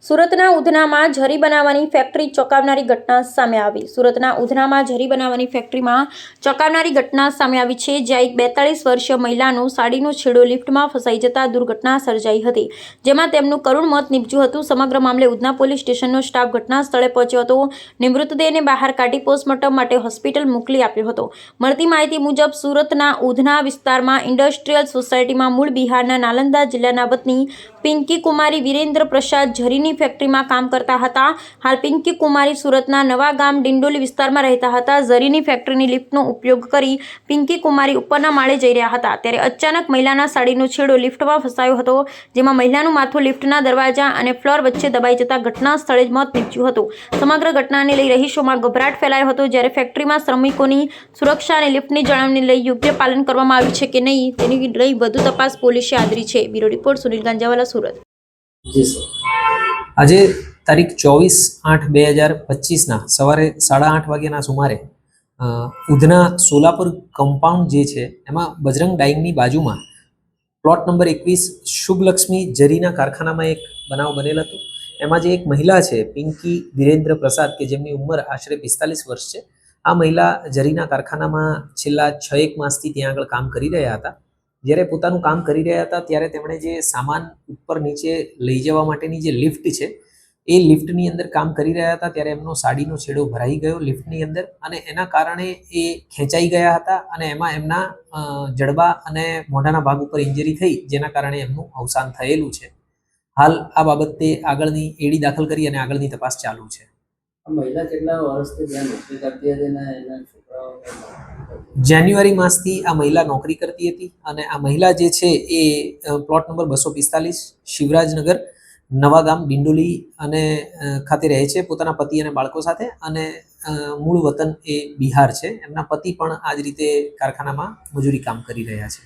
સુરતના ઉધનામાં ઝરી બનાવવાની ફેક્ટરી ચોંકાવનારી ઘટના સામે આવી. સુરતના ઉધનામાં ઝરી બનાવવાની ફેક્ટરીમાં ચોંકાવનારી ઘટના સામે આવી છે, જ્યાં એક 42 વર્ષીય મહિલાનો સાડીનો છેડો લિફ્ટમાં ફસાઈ જતા દુર્ઘટના સર્જાઈ હતી, જેમાં તેમનું કરુણ મોત નીપજ્યું હતું. સમગ્ર મામલે ઉધના પોલીસ સ્ટેશનનો સ્ટાફ ઘટના સ્થળે પહોંચ્યો હતો અને મૃતદેહને બહાર કાઢી પોસ્ટમોર્ટમ માટે હોસ્પિટલ મોકલી આપ્યો હતો. મળતી માહિતી મુજબ સુરતના ઉધના વિસ્તારમાં ઇન્ડસ્ટ્રીયલ સોસાયટીમાં મૂળ બિહારના નાલંદા જિલ્લાના વતની પિંકી કુમારી વિરેન્દ્ર પ્રસાદ ઝરીની ફેક્ટરીમાં કામ કરતા હતા. હાલ પિંકી કુમારી સુરતના નવા ગામ ડિંડોલી વિસ્તારમાં રહેતા હતા. ઝરીની ફેક્ટરીની લિફ્ટનો ઉપયોગ કરી પિંકી કુમારી ઉપરના માળે જઈ રહ્યા હતા, ત્યારે અચાનક મહિલાના સાડીનો છેડો લિફ્ટમાં ફસાયો હતો, જેમાં મહિલાનું માથું લિફ્ટના દરવાજા અને ફ્લોર વચ્ચે દબાઈ જતા ઘટના સ્થળે જ મોત નીપજ્યું હતું. સમગ્ર ઘટનાને લઈ રહીશોમાં ગભરાટ ફેલાયો હતો, જ્યારે ફેક્ટરીમાં શ્રમિકોની સુરક્ષા અને લિફ્ટની જાળવણીને લઈ યોગ્ય પાલન કરવામાં આવ્યું છે કે નહીં તેની લઈ વધુ તપાસ પોલીસે આદરી છે. Bureau report Sunil Ganjawala, Surat. જી સર, આજે તારીખ 24/8/2025 સવારે 8:30 વાગ્યાના સુમારે ઉધના સોલાપુર કમ્પાઉન્ડ જે છે એમાં બજરંગ ડાઇંગની બાજુમાં પ્લોટ નંબર 21 શુભલક્ષ્મી ઝરીના કારખાનામાં એક બનાવ બનેલ હતો. એમાં જે એક મહિલા છે પિંકી વિરેન્દ્ર પ્રસાદ કે જેમની ઉંમર આશરે 45 વર્ષ છે, આ મહિલા ઝરીના કારખાનામાં છેલ્લા 6-1 માસથી ત્યાં આગળ કામ કરી રહ્યા હતા. જ્યારે પોતાનું કામ કરી રહ્યા હતા ત્યારે તેમણે જે સામાન ઉપર નીચે લઈ જવા માટેની જે લિફ્ટ છે એ લિફ્ટની અંદર કામ કરી રહ્યા હતા, ત્યારે એમનો સાડીનો છેડો ભરાઈ ગયો લિફ્ટની અંદર અને એના કારણે એ ખેંચાઈ ગયા હતા અને એમાં એમના જડબા અને મોઢાના ભાગ ઉપર ઇન્જરી થઈ, જેના કારણે એમનું અવસાન થયેલું છે. હાલ આ બાબતે આગળની એડી દાખલ કરી અને આગળની તપાસ ચાલુ છે. મહિલા કેટલા વર્ષથી ત્યાં નોકરી કરતી હતી અને એના છોકરાઓ? જાન્યુઆરી માસથી આ મહિલા નોકરી કરતી હતી અને આ મહિલા જે છે એ પ્લોટ નંબર 245 શિવરાજનગર નવાગામ ડિંડોલી અને ખાતે રહે છે પોતાના પતિ અને બાળકો સાથે, અને મૂળ વતન એ બિહાર છે. એમના પતિ પણ આ જ રીતે કારખાનામાં મજૂરી કામ કરી રહ્યા છે.